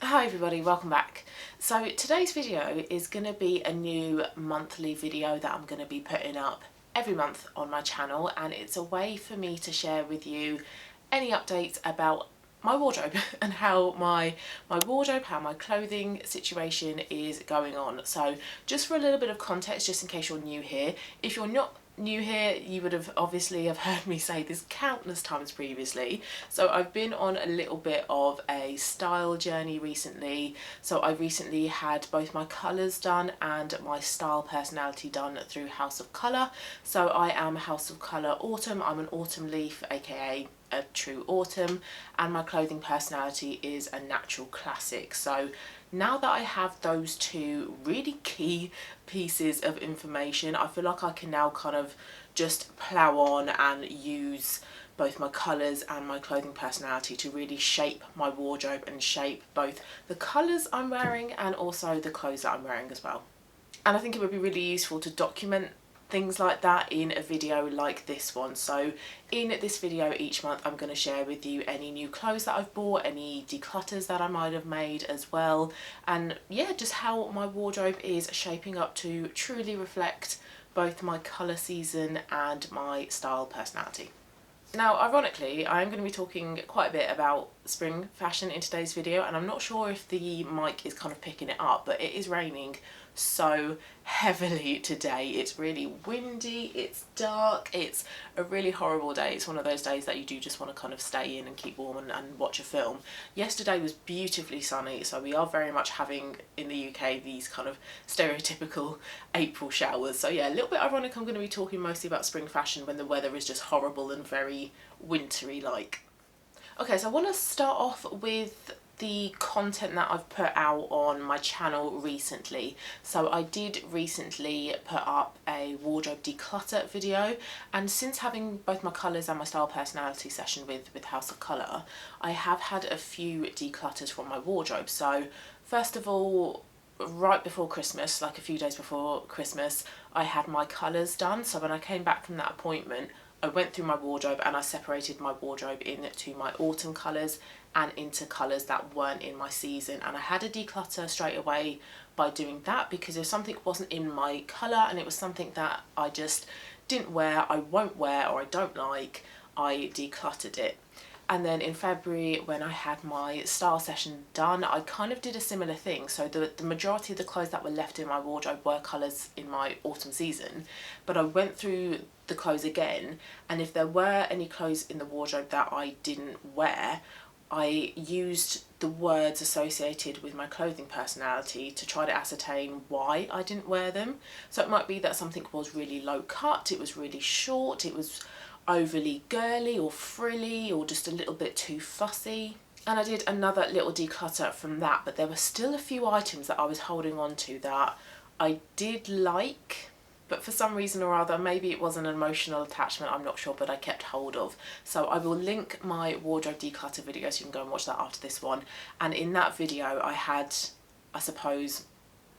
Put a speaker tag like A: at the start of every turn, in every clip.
A: Hi everybody, welcome back. So today's video is going to be a new monthly video that I'm going to be putting up every month on my channel, and it's a way for me to share with you any updates about my wardrobe and how my wardrobe, how my clothing situation is going on. So just for a little bit of context, just in case you're new here, if you're not new here, you would have obviously heard me say this countless times previously. So I've been on a little bit of a style journey recently. So I recently had both my colours done and my style personality done through House of Colour. So I am House of Colour Autumn. I'm an autumn leaf, aka a true autumn, and my clothing personality is a natural classic. So now that I have those two really key pieces of information, I feel like I can now kind of just plow on and use both my colours and my clothing personality to really shape my wardrobe and shape both the colours I'm wearing and also the clothes that I'm wearing as well. And I think it would be really useful to document things like that in a video like this one. So in this video each month I'm going to share with you any new clothes that I've bought, any declutters that I might have made as well, and yeah, just how my wardrobe is shaping up to truly reflect both my colour season and my style personality. Now, ironically, I am going to be talking quite a bit about spring fashion in today's video, and I'm not sure if the mic is kind of picking it up, but it is raining so heavily today. It's really windy, it's dark, it's a really horrible day. It's one of those days that you do just want to kind of stay in and keep warm and watch a film. Yesterday was beautifully sunny, so we are very much having in the UK these kind of stereotypical April showers. So yeah, a little bit ironic I'm going to be talking mostly about spring fashion when the weather is just horrible and very wintry like. Okay, so I want to start off with the content that I've put out on my channel recently. So I did recently put up a wardrobe declutter video, and since having both my colours and my style personality session with House of Colour, I have had a few declutters from my wardrobe. So first of all, right before Christmas, like a few days before Christmas, I had my colours done. So when I came back from that appointment, I went through my wardrobe and I separated my wardrobe into my autumn colours and into colours that weren't in my season. And I had a declutter straight away by doing that, because if something wasn't in my colour and it was something that I just didn't wear, I won't wear, or I don't like, I decluttered it. And then in February, when I had my style session done, I kind of did a similar thing. So the majority of the clothes that were left in my wardrobe were colours in my autumn season, but I went through the clothes again, and if there were any clothes in the wardrobe that I didn't wear, I used the words associated with my clothing personality to try to ascertain why I didn't wear them. So it might be that something was really low cut, it was really short, it was overly girly or frilly, or just a little bit too fussy. And I did another little declutter from that, but there were still a few items that I was holding on to that I did like, but for some reason or other, maybe it was an emotional attachment, I'm not sure, but I kept hold of. So I will link my wardrobe declutter video so you can go and watch that after this one. And in that video I had, I suppose,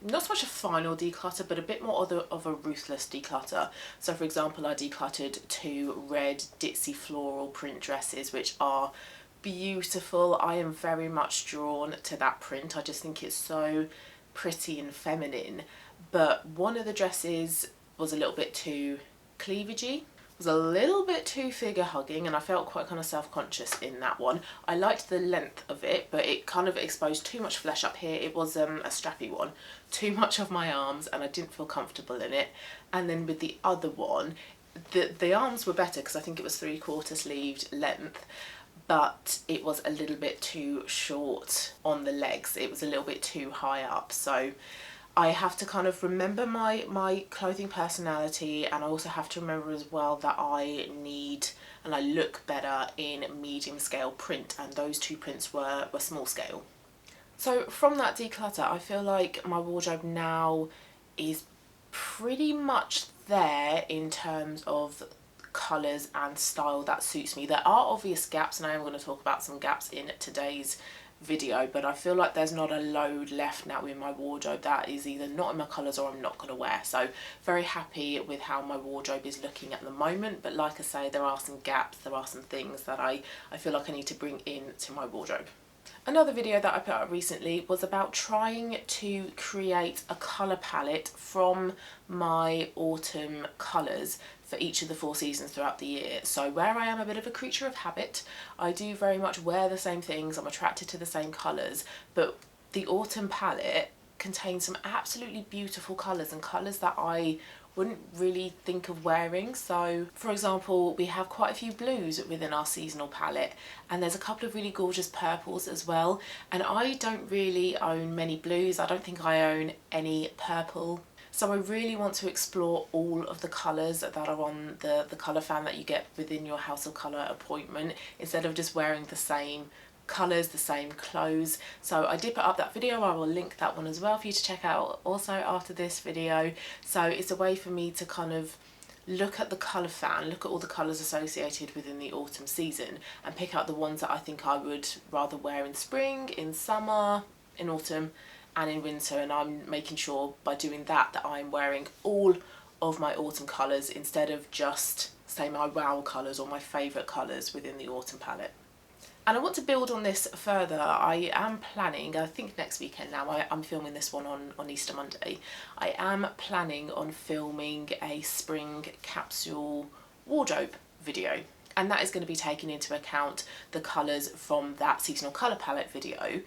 A: not so much a final declutter, but a bit more of a ruthless declutter. So for example, I decluttered two red ditzy floral print dresses, which are beautiful. I am very much drawn to that print. I just think it's so pretty and feminine. But one of the dresses was a little bit too cleavagey, was a little bit too figure hugging, and I felt quite kind of self-conscious in that one. I liked the length of it, but it kind of exposed too much flesh up here. It was a strappy one, too much of my arms, and I didn't feel comfortable in it. And then with the other one, the arms were better because I think it was 3/4 sleeved length, but it was a little bit too short on the legs. It was a little bit too high up. So I have to kind of remember my clothing personality, and I also have to remember as well that I need and I look better in medium scale print, and those two prints were small scale. So from that declutter, I feel like my wardrobe now is pretty much there in terms of colours and style that suits me. There are obvious gaps, and I am going to talk about some gaps in today's video, but I feel like there's not a load left now in my wardrobe that is either not in my colours or I'm not going to wear. So very happy with how my wardrobe is looking at the moment, but like I say, there are some gaps, there are some things that I feel like I need to bring into my wardrobe. Another video that I put up recently was about trying to create a colour palette from my autumn colours for each of the 4 seasons throughout the year. So where I am a bit of a creature of habit, I do very much wear the same things, I'm attracted to the same colours, but the autumn palette contains some absolutely beautiful colours and colours that I wouldn't really think of wearing. So for example, we have quite a few blues within our seasonal palette, and there's a couple of really gorgeous purples as well, and I don't really own many blues. I don't think I own any purple. So I really want to explore all of the colours that are on the colour fan that you get within your House of Colour appointment, instead of just wearing the same colours, the same clothes. So I did put up that video, I will link that one as well for you to check out also after this video. So it's a way for me to kind of look at the colour fan, look at all the colours associated within the autumn season, and pick out the ones that I think I would rather wear in spring, in summer, in autumn and in winter. And I'm making sure by doing that that I'm wearing all of my autumn colours instead of just say my wow colours or my favourite colours within the autumn palette. And I want to build on this further. I am planning, I think next weekend now, I'm filming this one on Easter Monday, I am planning on filming a spring capsule wardrobe video. And that is going to be taking into account the colours from that seasonal colour palette video.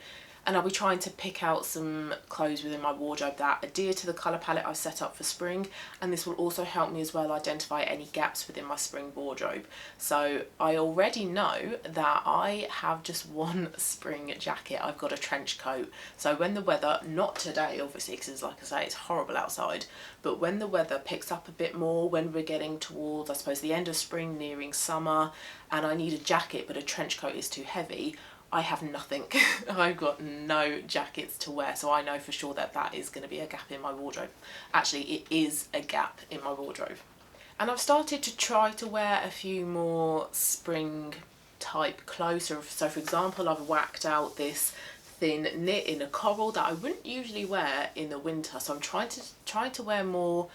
A: And I'll be trying to pick out some clothes within my wardrobe that adhere to the colour palette I've set up for spring, and this will also help me as well identify any gaps within my spring wardrobe. So I already know that I have just one spring jacket. I've got a trench coat, so when the weather, not today obviously because like I say it's horrible outside, but when the weather picks up a bit more, when we're getting towards I suppose the end of spring, nearing summer, and I need a jacket but a trench coat is too heavy, I have nothing. I've got no jackets to wear, so I know for sure that that is going to be a gap in my wardrobe. Actually, it is a gap in my wardrobe. And I've started to try to wear a few more spring type clothes. So for example, I've whacked out this thin knit in a coral that I wouldn't usually wear in the winter. So I'm trying to wear more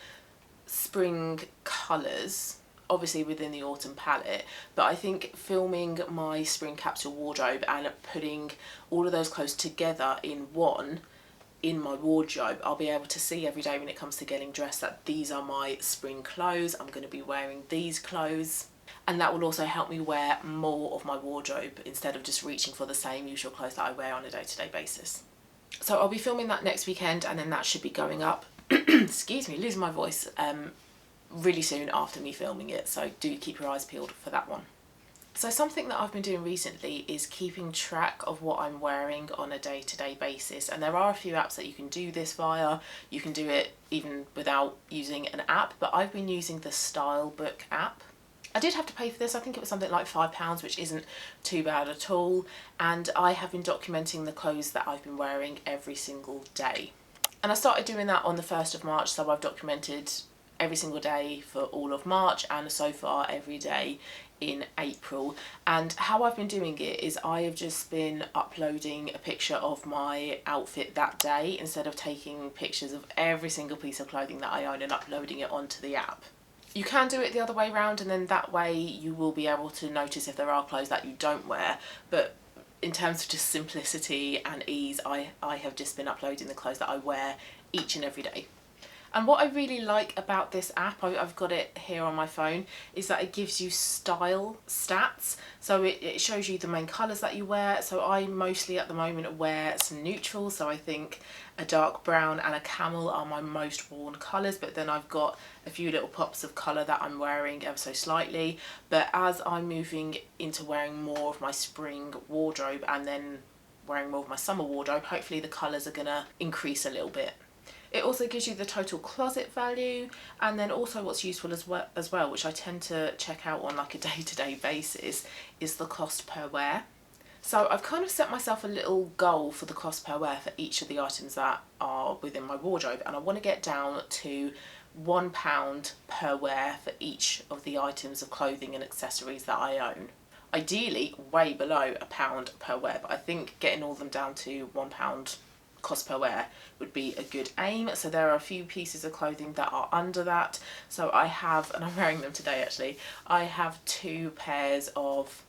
A: spring colours, obviously within the autumn palette, but I think filming my spring capsule wardrobe and putting all of those clothes together in one in my wardrobe, I'll be able to see every day when it comes to getting dressed that these are my spring clothes, I'm going to be wearing these clothes, and that will also help me wear more of my wardrobe instead of just reaching for the same usual clothes that I wear on a day-to-day basis. So I'll be filming that next weekend, and then that should be going up excuse me, losing my voice, really soon after me filming it, so do keep your eyes peeled for that one. So something that I've been doing recently is keeping track of what I'm wearing on a day-to-day basis, and there are a few apps that you can do this via. You can do it even without using an app, but I've been using the Stylebook app. I did have to pay for this, I think it was something like £5, which isn't too bad at all, and I have been documenting the clothes that I've been wearing every single day. And I started doing that on the 1st of March, so I've documented every single day for all of March and so far every day in April. And how I've been doing it is I have just been uploading a picture of my outfit that day instead of taking pictures of every single piece of clothing that I own and uploading it onto the app. You can do it the other way around, and then that way you will be able to notice if there are clothes that you don't wear, but in terms of just simplicity and ease, I have just been uploading the clothes that I wear each and every day. And what I really like about this app, I've got it here on my phone, is that it gives you style stats. So it shows you the main colours that you wear. So I mostly at the moment wear some neutrals. So I think a dark brown and a camel are my most worn colours. But then I've got a few little pops of colour that I'm wearing ever so slightly. But as I'm moving into wearing more of my spring wardrobe and then wearing more of my summer wardrobe, hopefully the colours are going to increase a little bit. It also gives you the total closet value, and then also what's useful as well, which I tend to check out on like a day-to-day basis, is the cost per wear. So I've kind of set myself a little goal for the cost per wear for each of the items that are within my wardrobe, and I want to get down to £1 per wear for each of the items of clothing and accessories that I own. Ideally way below £1 per wear, but I think getting all of them down to £1 cost per wear would be a good aim. So there are a few pieces of clothing that are under that. So I have, and I'm wearing them today actually, I have 2 pairs of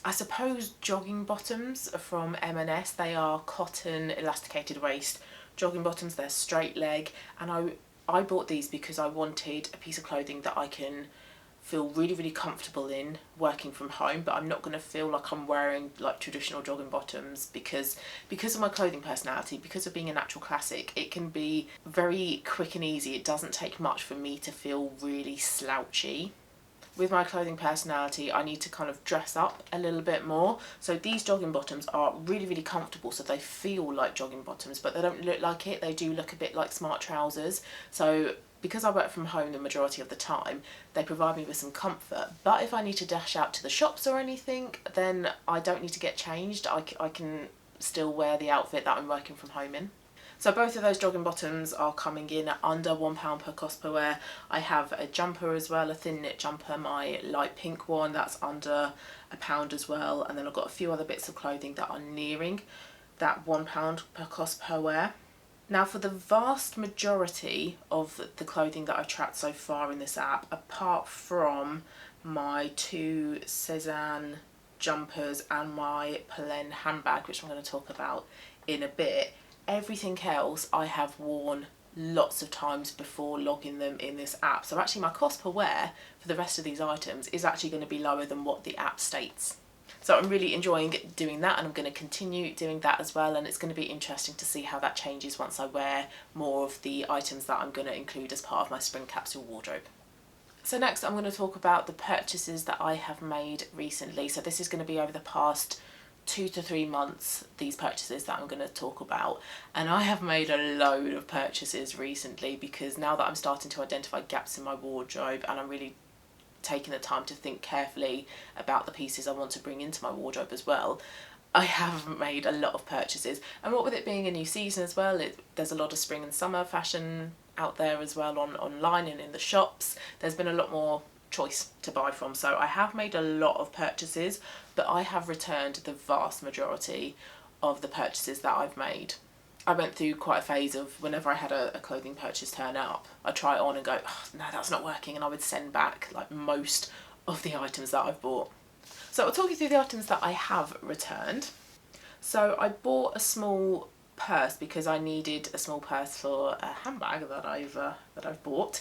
A: I suppose jogging bottoms from M&S. They are cotton elasticated waist jogging bottoms. They're straight leg, and I bought these because I wanted a piece of clothing that I can feel really, really comfortable in working from home, but I'm not going to feel like I'm wearing like traditional jogging bottoms because of my clothing personality, because of being a natural classic. It can be very quick and easy. It doesn't take much for me to feel really slouchy. With my clothing personality, I need to kind of dress up a little bit more. So these jogging bottoms are really, really comfortable, so they feel like jogging bottoms, but they don't look like it. They do look a bit like smart trousers. So because I work from home the majority of the time, they provide me with some comfort. But if I need to dash out to the shops or anything, then I don't need to get changed. I can still wear the outfit that I'm working from home in. So both of those jogging bottoms are coming in at under £1 per cost per wear. I have a jumper as well, a thin knit jumper, my light pink one, that's under £1 as well. And then I've got a few other bits of clothing that are nearing that £1 per cost per wear. Now, for the vast majority of the clothing that I've tracked so far in this app, apart from my two Sezane jumpers and my Plen handbag, which I'm going to talk about in a bit, everything else I have worn lots of times before logging them in this app. So actually my cost per wear for the rest of these items is actually going to be lower than what the app states. So I'm really enjoying doing that, and I'm going to continue doing that as well, and it's going to be interesting to see how that changes once I wear more of the items that I'm going to include as part of my spring capsule wardrobe. So next I'm going to talk about the purchases that I have made recently. So this is going to be over the past 2 to 3 months, these purchases that I'm going to talk about. And I have made a load of purchases recently because now that I'm starting to identify gaps in my wardrobe, and I'm really taking the time to think carefully about the pieces I want to bring into my wardrobe as well, I have made a lot of purchases. And what with it being a new season as well, there's a lot of spring and summer fashion out there as well online and in the shops. There's been a lot more choice to buy from, so I have made a lot of purchases, but I have returned the vast majority of the purchases that I've made. I went through quite a phase of whenever I had a clothing purchase turn up, I'd try it on and go, oh, no, that's not working, and I would send back like most of the items that I've bought. So I'll talk you through the items that I have returned. So I bought a small purse because I needed a small purse for a handbag that I've bought.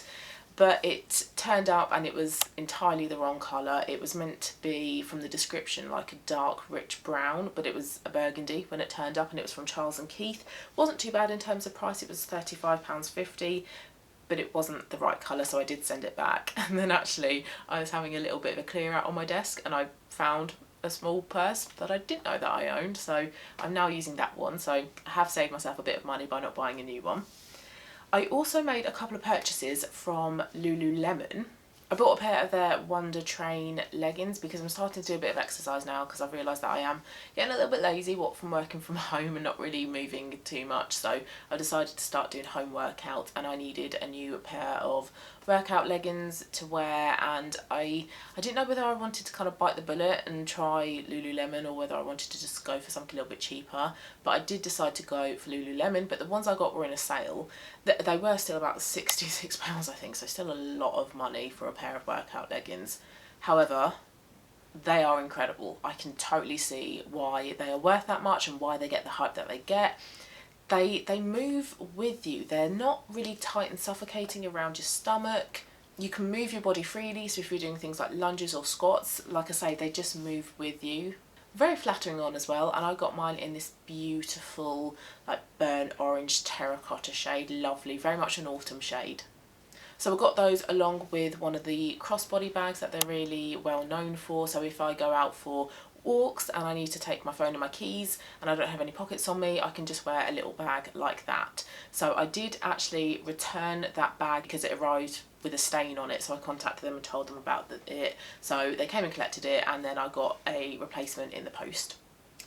A: But it turned up and it was entirely the wrong colour. It was meant to be, from the description, like a dark rich brown, but it was a burgundy when it turned up, and it was from Charles & Keith. Wasn't too bad in terms of price, it was £35.50, but it wasn't the right colour, so I did send it back. And then actually I was having a little bit of a clear out on my desk and I found a small purse that I didn't know that I owned, so I'm now using that one. So I have saved myself a bit of money by not buying a new one. I also made a couple of purchases from Lululemon. I bought a pair of their Wonder Train leggings because I'm starting to do a bit of exercise now, because I've realised that I am getting a little bit lazy from working from home and not really moving too much. So I decided to start doing home workouts, and I needed a new pair of workout leggings to wear, and I didn't know whether I wanted to kind of bite the bullet and try Lululemon or whether I wanted to just go for something a little bit cheaper. But I did decide to go for Lululemon, but the ones I got were in a sale. They were still about £66 I think, so still a lot of money for a pair of workout leggings. However, they are incredible. I can totally see why they are worth that much and why they get the hype that they get. They move with you. They're not really tight and suffocating around your stomach. You can move your body freely, so if you're doing things like lunges or squats, like I say, they just move with you. Very flattering on as well, and I got mine in this beautiful like burnt orange terracotta shade. Lovely, very much an autumn shade. So I got those along with one of the crossbody bags that they're really well known for. So if I go out for walks and I need to take my phone and my keys and I don't have any pockets on me, I can just wear a little bag like that. So I did actually return that bag because it arrived with a stain on it, so I contacted them and told them about it. So they came and collected it, and then I got a replacement in the post.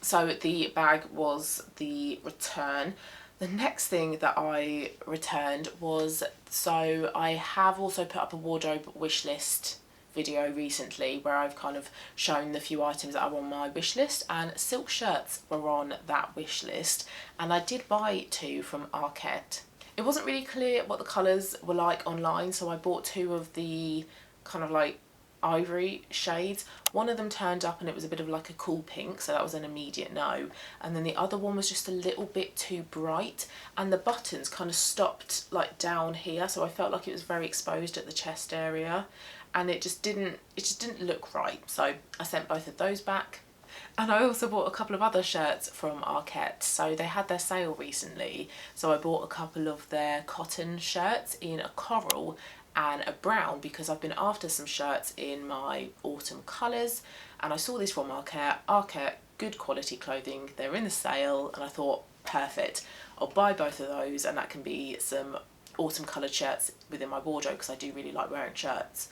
A: So the bag was the return. The next thing that I returned was, so I have also put up a wardrobe wish list video recently where I've kind of shown the few items that are on my wish list, and silk shirts were on that wish list, and I did buy 2 from Arket. It wasn't really clear what the colours were like online, so I bought 2 of the kind of like ivory shades. One of them turned up and it was a bit of like a cool pink, so that was an immediate no. And then the other one was just a little bit too bright, and the buttons kind of stopped like down here, so I felt like it was very exposed at the chest area, and it just didn't look right. So I sent both of those back. And I also bought a couple of other shirts from Arquette. So they had their sale recently, so I bought a couple of their cotton shirts in a coral and a brown, because I've been after some shirts in my autumn colours, and I saw this from Arquette, good quality clothing, they're in the sale, and I thought, perfect, I'll buy both of those, and that can be some autumn coloured shirts within my wardrobe, because I do really like wearing shirts.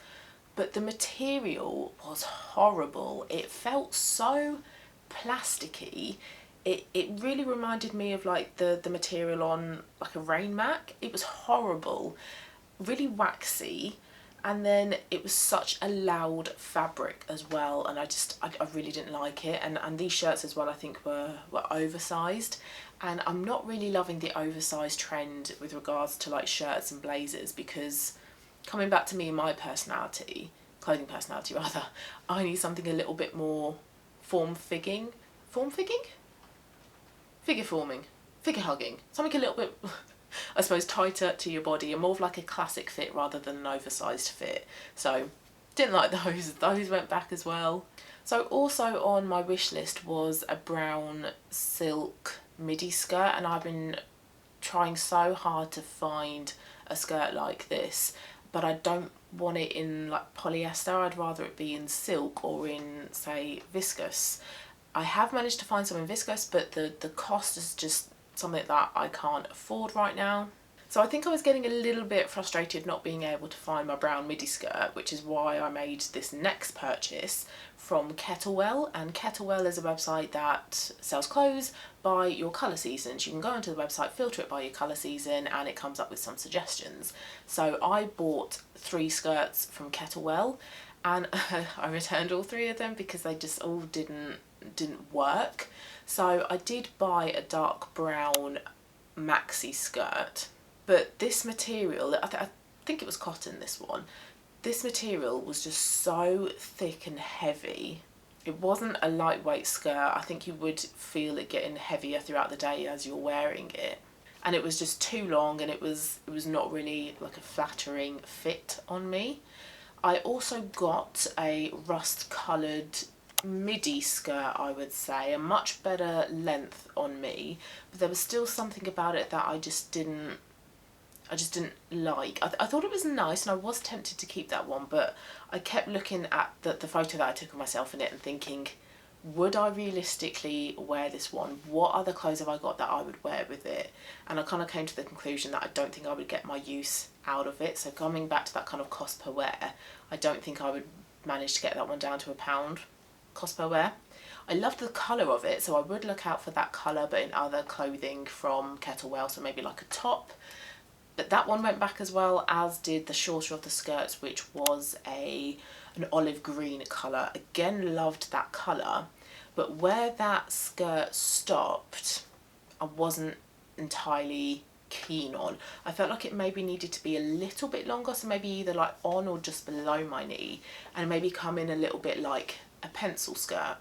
A: But the material was horrible. It felt so plasticky. It really reminded me of like the material on like a rain mat. It was horrible, really waxy, and then it was such a loud fabric as well, and I really didn't like it. And these shirts as well I think were oversized, and I'm not really loving the oversized trend with regards to like shirts and blazers, because coming back to me and my personality, clothing personality rather, I need something a little bit more figure hugging, something a little bit I suppose tighter to your body and more of like a classic fit rather than an oversized fit. So didn't like those went back as well. So also on my wish list was a brown silk midi skirt, and I've been trying so hard to find a skirt like this, but I don't want it in like polyester. I'd rather it be in silk or in, say, viscose. I have managed to find some in viscose, but the cost is just something that I can't afford right now. So I think I was getting a little bit frustrated not being able to find my brown midi skirt, which is why I made this next purchase from Kettlewell. And Kettlewell is a website that sells clothes by your colour seasons. You can go onto the website, filter it by your colour season, and it comes up with some suggestions. So I bought 3 skirts from Kettlewell, and I returned all 3 of them because they just all didn't work. So I did buy a dark brown maxi skirt, but this material, I think it was cotton, this one, this material was just so thick and heavy. It wasn't a lightweight skirt. I think you would feel it getting heavier throughout the day as you're wearing it, and it was just too long, and it was not really like a flattering fit on me. I also got a rust coloured midi skirt, I would say, a much better length on me, but there was still something about it that I just didn't like. I thought it was nice, and I was tempted to keep that one, but I kept looking at the photo that I took of myself in it and thinking, would I realistically wear this one? What other clothes have I got that I would wear with it? And I kind of came to the conclusion that I don't think I would get my use out of it. So coming back to that kind of cost per wear, I don't think I would manage to get that one down to £1 cost per wear. I loved the colour of it, so I would look out for that colour, but in other clothing from Kettlewell, so maybe like a top. But that one went back as well, as did the shorter of the skirts, which was an olive green colour. Again, loved that colour, but where that skirt stopped, I wasn't entirely keen on. I felt like it maybe needed to be a little bit longer, so maybe either like on or just below my knee, and maybe come in a little bit like a pencil skirt.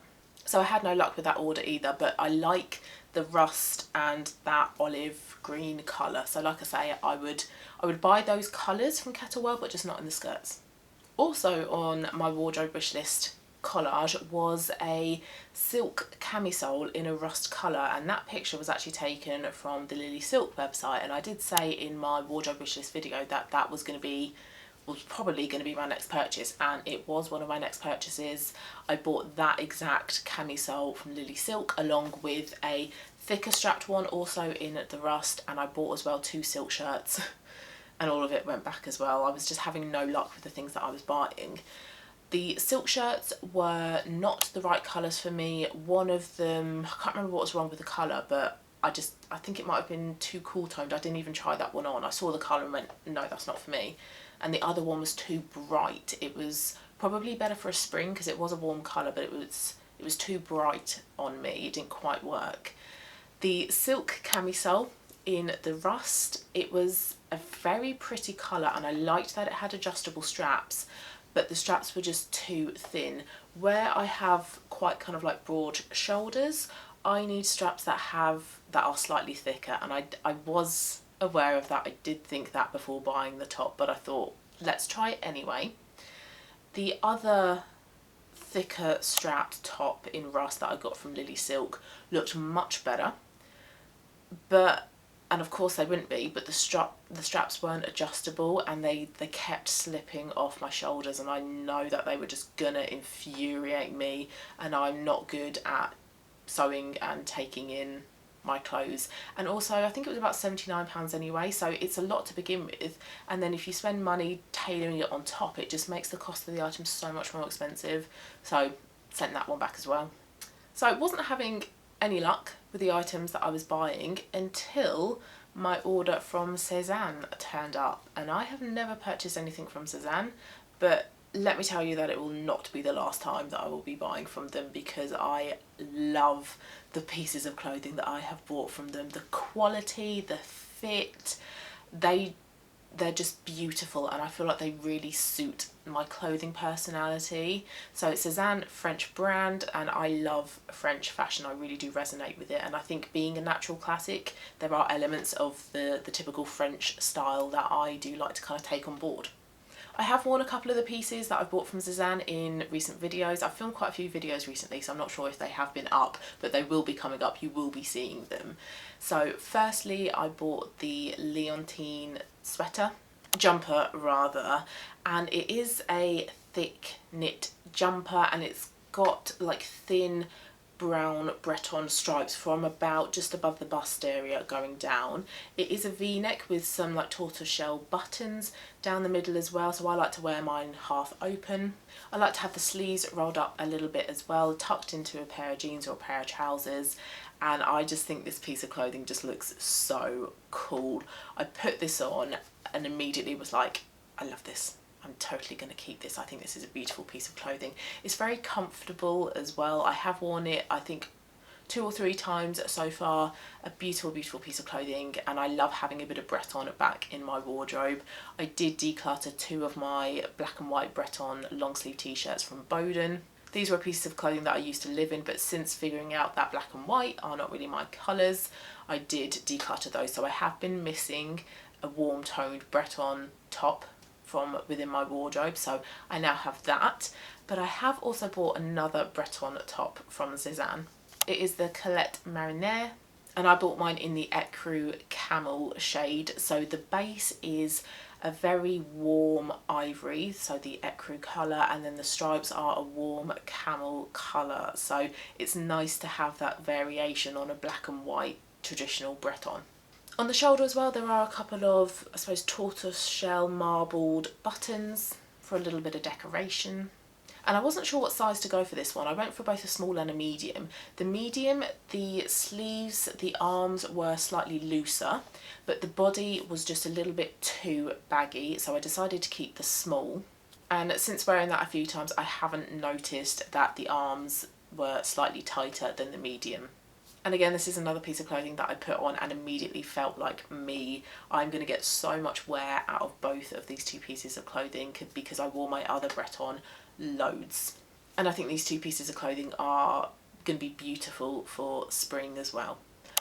A: So I had no luck with that order either, but I like the rust and that olive green colour. So like I say, I would buy those colours from Kettlewell, but just not in the skirts. Also on my wardrobe wish list collage was a silk camisole in a rust colour, and that picture was actually taken from the Lily Silk website, and I did say in my wardrobe wish list video that that was probably going to be my next purchase, and it was one of my next purchases. I bought that exact camisole from Lily Silk along with a thicker strapped one also in the rust, and I bought as well 2 silk shirts and all of it went back as well. I was just having no luck with the things that I was buying. The silk shirts were not the right colours for me. One of them, I can't remember what was wrong with the colour, but I think it might have been too cool toned. I didn't even try that one on. I saw the colour and went, no, that's not for me. And the other one was too bright. It was probably better for a spring because it was a warm colour, but it was too bright on me. It didn't quite work. The silk camisole in the rust, it was a very pretty colour, and I liked that it had adjustable straps, but the straps were just too thin. Where I have quite kind of like broad shoulders, I need straps that are slightly thicker, and I was aware of that. I did think that before buying the top, but I thought let's try it anyway. The other thicker strapped top in rust that I got from Lily Silk looked much better, and of course they wouldn't be, but the straps weren't adjustable, and they kept slipping off my shoulders, and I know that they were just gonna infuriate me, and I'm not good at sewing and taking in my clothes. And also I think it was about £79 anyway, so it's a lot to begin with, and then if you spend money tailoring it on top, it just makes the cost of the item so much more expensive. So sent that one back as well. So I wasn't having any luck with the items that I was buying until my order from Sezane turned up, and I have never purchased anything from Sezane, but let me tell you that it will not be the last time that I will be buying from them, because I love the pieces of clothing that I have bought from them. The quality, the fit, they're just beautiful, and I feel like they really suit my clothing personality. So it's Sezane, French brand, and I love French fashion. I really do resonate with it, and I think being a natural classic, there are elements of the typical French style that I do like to kind of take on board. I have worn a couple of the pieces that I've bought from Sezane in recent videos. I've filmed quite a few videos recently, so I'm not sure if they have been up, but they will be coming up. You will be seeing them. So firstly, I bought the Leontine jumper rather, and it is a thick knit jumper, and it's got like thin brown Breton stripes from about just above the bust area going down. It is a v-neck with some like tortoiseshell buttons down the middle as well, so I like to wear mine half open. I like to have the sleeves rolled up a little bit as well, tucked into a pair of jeans or a pair of trousers, and I just think this piece of clothing just looks so cool. I put this on and immediately was like, I love this. I'm totally going to keep this. I think this is a beautiful piece of clothing. It's very comfortable as well. I have worn it, I think, 2 or 3 times so far. A beautiful, beautiful piece of clothing, and I love having a bit of Breton back in my wardrobe. I did declutter 2 of my black and white Breton long sleeve t-shirts from Boden. These were pieces of clothing that I used to live in, but since figuring out that black and white are not really my colours, I did declutter those. So I have been missing a warm toned Breton top from within my wardrobe, so I now have that. But I have also bought another Breton top from Sezane. It is the Colette Marinière, and I bought mine in the Ecru Camel shade. So the base is a very warm ivory, so the ecru colour, and then the stripes are a warm camel colour. So it's nice to have that variation on a black and white traditional Breton. On the shoulder as well, there are a couple of, I suppose, tortoiseshell marbled buttons for a little bit of decoration. And I wasn't sure what size to go for this one. I went for both a small and a medium. The medium, the sleeves, the arms were slightly looser, but the body was just a little bit too baggy, so I decided to keep the small. And since wearing that a few times, I haven't noticed that the arms were slightly tighter than the medium. And again, this is another piece of clothing that I put on and immediately felt like me. I'm going to get so much wear out of both of these 2 pieces of clothing because I wore my other Breton loads. And I think these 2 pieces of clothing are going to be beautiful for spring as well.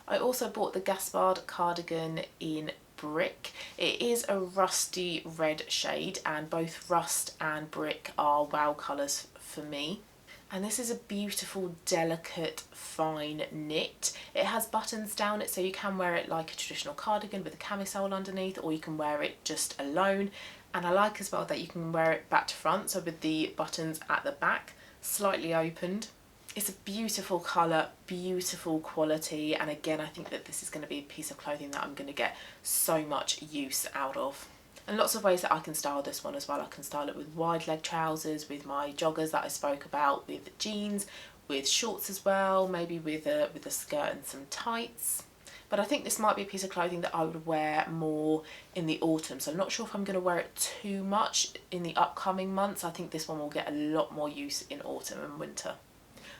A: I also bought the Gaspard cardigan in brick. It is a rusty red shade, and both rust and brick are wow colours for me. And this is a beautiful, delicate, fine knit. It has buttons down it, so you can wear it like a traditional cardigan with a camisole underneath, or you can wear it just alone. And I like as well that you can wear it back to front, so with the buttons at the back, slightly opened. It's a beautiful colour, beautiful quality, and again, I think that this is going to be a piece of clothing that I'm going to get so much use out of. And lots of ways that I can style this one as well. I can style it with wide leg trousers, with my joggers that I spoke about, with jeans, with shorts as well, maybe with a skirt and some tights. But I think this might be a piece of clothing that I would wear more in the autumn. So I'm not sure if I'm going to wear it too much in the upcoming months. I think this one will get a lot more use in autumn and winter.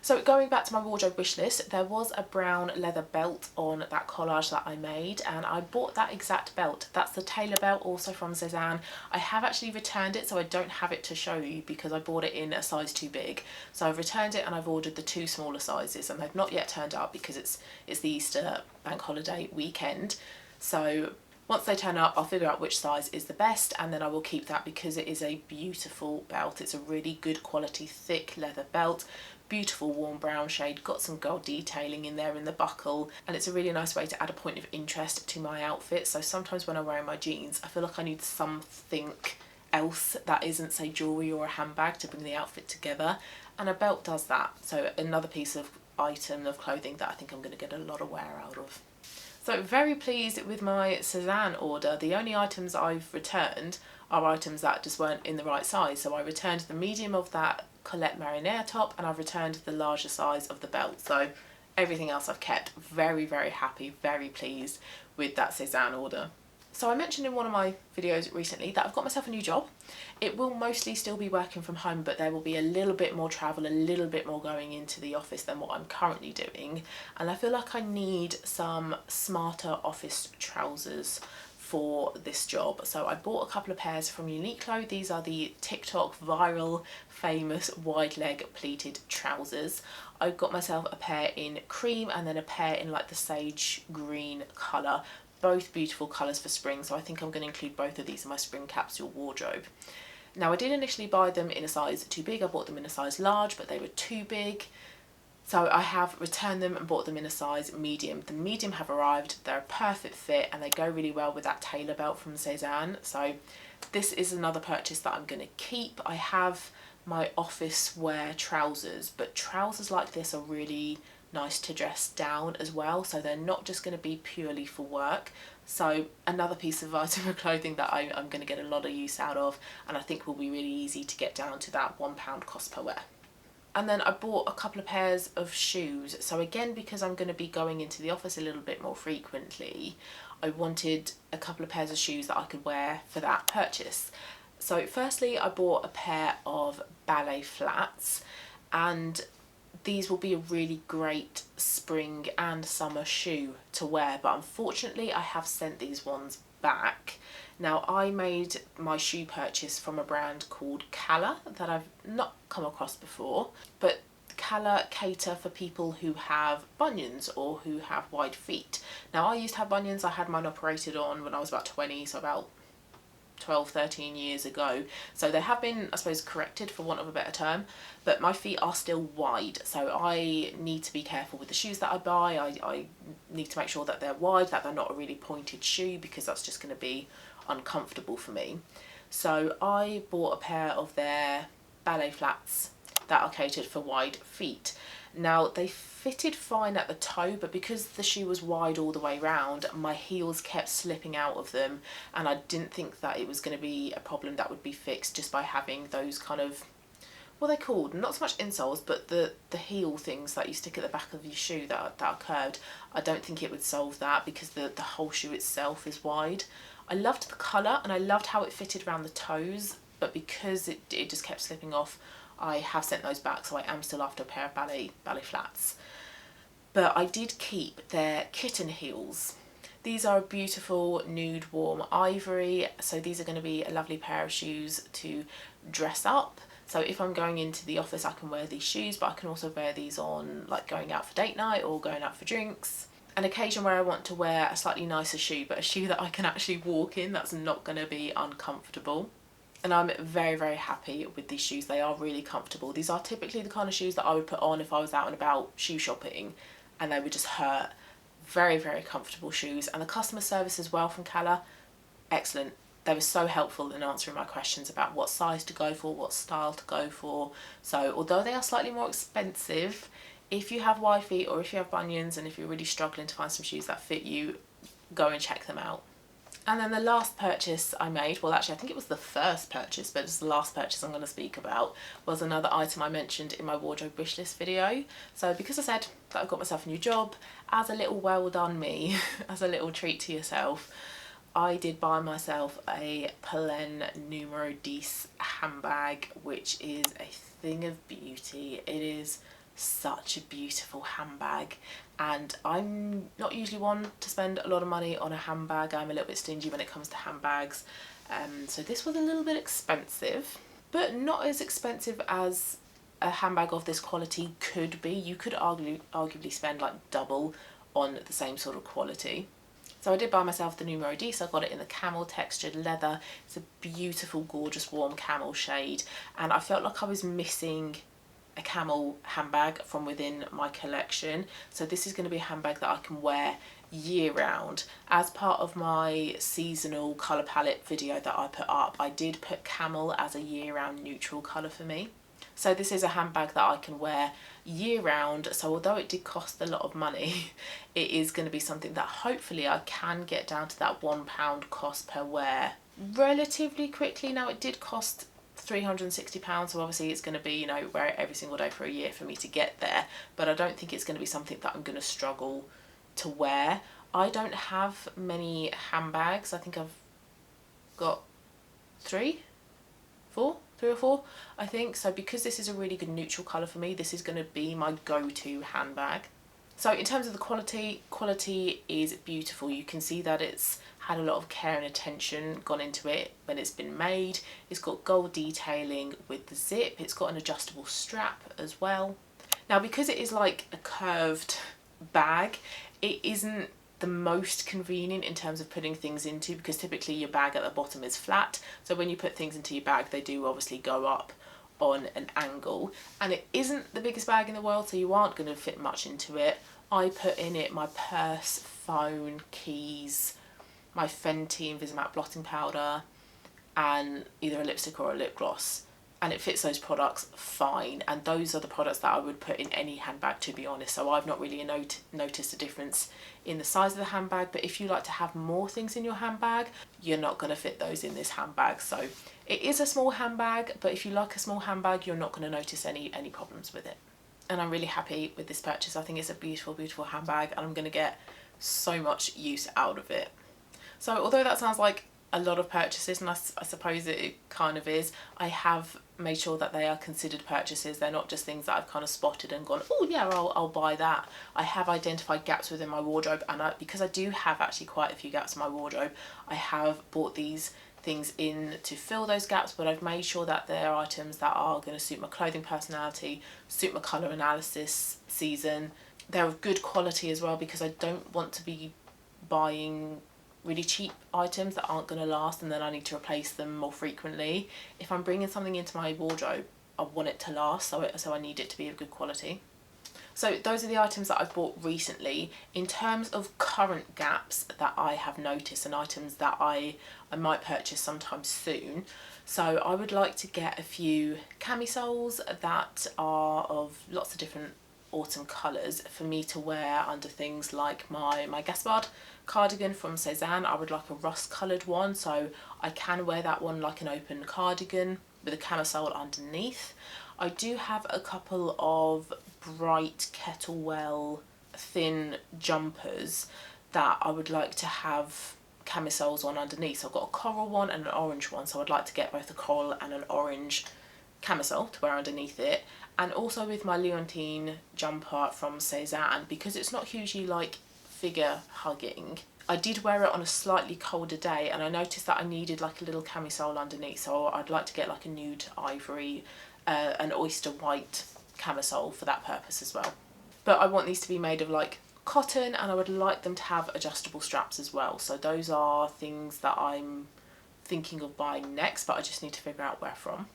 A: So going back to my wardrobe wish list, there was a brown leather belt on that collage that I made, and I bought that exact belt. That's the tailor belt, also from Sezane. I have actually returned it, so I don't have it to show you because I bought it in a size too big. So I've returned it and I've ordered the 2 smaller sizes, and they've not yet turned up because it's the Easter bank holiday weekend. So once they turn up, I'll figure out which size is the best, and then I will keep that because it is a beautiful belt. It's a really good quality, thick leather belt. Beautiful warm brown shade, got some gold detailing in there in the buckle, and it's a really nice way to add a point of interest to my outfit. So sometimes when I'm wearing my jeans, I feel like I need something else that isn't, say, jewellery or a handbag to bring the outfit together, and a belt does that. So another piece of item of clothing that I think I'm going to get a lot of wear out of. So very pleased with my Sezane order. The only items I've returned are items that just weren't in the right size. So I returned the medium of that Colette Marinière top, and I've returned the larger size of the belt. So everything else I've kept. Very, very happy, very pleased with that Sezane order. So I mentioned in one of my videos recently that I've got myself a new job. It will mostly still be working from home, but there will be a little bit more travel, a little bit more going into the office than what I'm currently doing. And I feel like I need some smarter office trousers for this job. So I bought a couple of pairs from Uniqlo. These are the TikTok viral famous wide leg pleated trousers. I got myself a pair in cream and then a pair in like the sage green colour. Both beautiful colours for spring, so I think I'm going to include both of these in my spring capsule wardrobe. Now I did initially buy them in a size too big. I bought them in a size large, but they were too big. So I have returned them and bought them in a size medium. The medium have arrived, they're a perfect fit, and they go really well with that tailor belt from Sezane. So this is another purchase that I'm going to keep. I have my office wear trousers, but trousers like this are really nice to dress down as well, so they're not just going to be purely for work. So another piece of item of clothing that I'm going to get a lot of use out of, and I think will be really easy to get down to that £1 cost per wear. And then I bought a couple of pairs of shoes. So again, because I'm going to be going into the office a little bit more frequently, I wanted a couple of pairs of shoes that I could wear for that purchase. So firstly, I bought a pair of ballet flats, and these will be a really great spring and summer shoe to wear, but unfortunately I have sent these ones back. Now I made my shoe purchase from a brand called Cala that I've not come across before, but Cala cater for people who have bunions or who have wide feet. Now I used to have bunions. I had mine operated on when I was about 20, so about 12-13 years ago, so they have been, I suppose, corrected for want of a better term, but my feet are still wide, so I need to be careful with the shoes that I buy. I need to make sure that they're wide, that they're not a really pointed shoe, because that's just going to be uncomfortable for me. So I bought a pair of their ballet flats that are catered for wide feet. Now they fitted fine at the toe, but because the shoe was wide all the way round, my heels kept slipping out of them, and I didn't think that it was going to be a problem that would be fixed just by having those kind of, what are they called? Not so much insoles, but the heel things that you stick at the back of your shoe that are curved. I don't think it would solve that because the whole shoe itself is wide. I loved the colour and I loved how it fitted around the toes, but because it just kept slipping off, I have sent those back, so I am still after a pair of ballet flats. But I did keep their kitten heels. These are a beautiful nude warm ivory, so these are going to be a lovely pair of shoes to dress up. So if I'm going into the office, I can wear these shoes, but I can also wear these on like going out for date night or going out for drinks. An occasion where I want to wear a slightly nicer shoe, but a shoe that I can actually walk in, that's not going to be uncomfortable. And I'm very, very happy with these shoes. They are really comfortable. These are typically the kind of shoes that I would put on if I was out and about shoe shopping, and they would just hurt. Very, very comfortable shoes. And the customer service as well from Cala, excellent. They were so helpful in answering my questions about what size to go for, what style to go for. So although they are slightly more expensive, if you have wide feet or if you have bunions and if you're really struggling to find some shoes that fit you, go and check them out. And then the last purchase I made, well actually I think it was the first purchase, but it's the last purchase I'm going to speak about, was another item I mentioned in my wardrobe wish list video. So because I said that I've got myself a new job, as a little well done me, as a little treat to yourself, I did buy myself a Plen numero 10 handbag, which is a thing of beauty. It is such a beautiful handbag, and I'm not usually one to spend a lot of money on a handbag. I'm a little bit stingy when it comes to handbags, so this was a little bit expensive, but not as expensive as a handbag of this quality could be. You could arguably spend like double on the same sort of quality. So I did buy myself the numero 10. I got it in the camel textured leather. It's a beautiful, gorgeous, warm camel shade, and I felt like I was missing a camel handbag from within my collection. So this is going to be a handbag that I can wear year round. As part of my seasonal colour palette video that I put up, I did put camel as a year round neutral colour for me. So this is a handbag that I can wear year round. So although it did cost a lot of money, it is going to be something that hopefully I can get down to that £1 cost per wear relatively quickly. Now it did cost £360, so obviously it's going to be, you know, wear it every single day for a year for me to get there, but I don't think it's going to be something that I'm going to struggle to wear. I don't have many handbags. I think I've got three or four, I think. So because this is a really good neutral colour for me, this is going to be my go-to handbag. So in terms of the quality is beautiful. You can see that it's had a lot of care and attention gone into it when it's been made. It's got gold detailing with the zip. It's got an adjustable strap as well. Now because it is like a curved bag, it isn't the most convenient in terms of putting things into, because typically your bag at the bottom is flat. So when you put things into your bag, they do obviously go up on an angle, and it isn't the biggest bag in the world, so you aren't going to fit much into it. I put in it my purse, phone, keys, my Fenty Invisimatte blotting powder, and either a lipstick or a lip gloss, and it fits those products fine. And those are the products that I would put in any handbag, to be honest. So I've not really noticed a difference in the size of the handbag, but if you like to have more things in your handbag, you're not going to fit those in this handbag. So it is a small handbag, but if you like a small handbag, you're not going to notice any problems with it. And I'm really happy with this purchase. I think it's a beautiful, beautiful handbag, and I'm going to get so much use out of it. So although that sounds like a lot of purchases, and I suppose it kind of is, I have made sure that they are considered purchases. They're not just things that I've kind of spotted and gone, oh yeah, I'll buy that. I have identified gaps within my wardrobe, and because I do have actually quite a few gaps in my wardrobe, I have bought these things in to fill those gaps, but I've made sure that they're items that are going to suit my clothing personality, suit my colour analysis season. They're of good quality as well, because I don't want to be buying really cheap items that aren't going to last and then I need to replace them more frequently. If I'm bringing something into my wardrobe, I want it to last, so I need it to be of good quality. So those are the items that I've bought recently. In terms of current gaps that I have noticed and items that I might purchase sometime soon, so I would like to get a few camisoles that are of lots of different autumn colours for me to wear under things like my Gaspard cardigan from Sezane. I would like a rust coloured one, so I can wear that one like an open cardigan with a camisole underneath. I do have a couple of bright Kettlewell thin jumpers that I would like to have camisoles on underneath. So I've got a coral one and an orange one, so I'd like to get both a coral and an orange camisole to wear underneath it. And also with my Leontine jumper from Sezane, because it's not hugely like figure hugging, I did wear it on a slightly colder day and I noticed that I needed like a little camisole underneath, so I'd like to get like a nude ivory, an oyster white camisole for that purpose as well. But I want these to be made of like cotton, and I would like them to have adjustable straps as well. So those are things that I'm thinking of buying next, but I just need to figure out where from.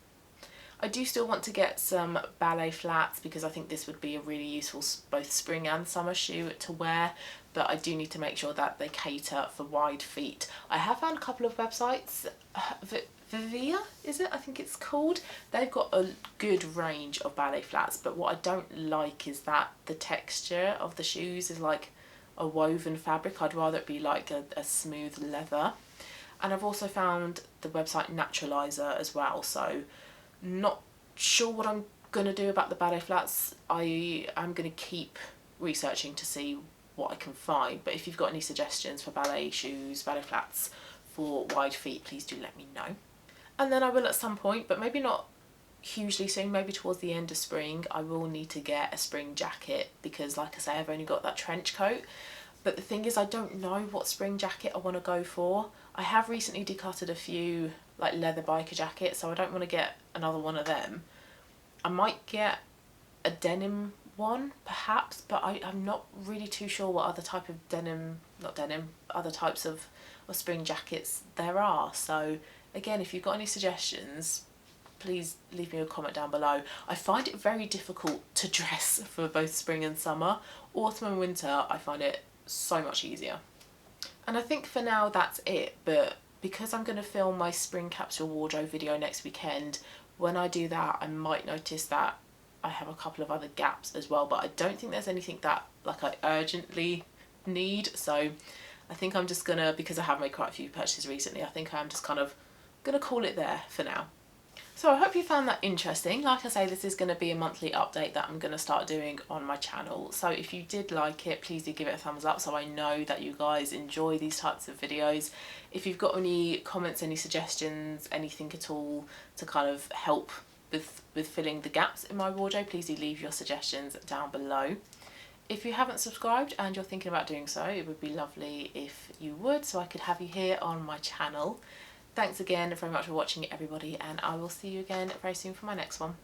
A: I do still want to get some ballet flats, because I think this would be a really useful both spring and summer shoe to wear, but I do need to make sure that they cater for wide feet. I have found a couple of websites, Vivia, is it? I think it's called. They've got a good range of ballet flats, but what I don't like is that the texture of the shoes is like a woven fabric. I'd rather it be like a smooth leather. And I've also found the website Naturalizer as well, so not sure what I'm going to do about the ballet flats. I am going to keep researching to see what I can find, but if you've got any suggestions for ballet shoes, ballet flats for wide feet, please do let me know. And then I will at some point, but maybe not hugely soon, maybe towards the end of spring, I will need to get a spring jacket because, like I say, I've only got that trench coat. But the thing is, I don't know what spring jacket I want to go for. I have recently decluttered a few like leather biker jackets, so I don't want to get another one of them. I might get a denim one perhaps, but I'm not really too sure what other type of other types of spring jackets there are. So again, if you've got any suggestions, please leave me a comment down below. I find it very difficult to dress for both spring and summer. Autumn and winter, I find it so much easier. And I think for now that's it, but because I'm going to film my spring capsule wardrobe video next weekend, when I do that I might notice that I have a couple of other gaps as well, but I don't think there's anything that like I urgently need. So I think I'm just gonna, because I have made quite a few purchases recently, I think I'm just kind of gonna call it there for now. So I hope you found that interesting. Like I say, this is going to be a monthly update that I'm going to start doing on my channel. So if you did like it, please do give it a thumbs up so I know that you guys enjoy these types of videos. If you've got any comments, any suggestions, anything at all to kind of help with filling the gaps in my wardrobe, please do leave your suggestions down below. If you haven't subscribed and you're thinking about doing so, it would be lovely if you would, so I could have you here on my channel. Thanks again very much for watching, everybody, and I will see you again very soon for my next one.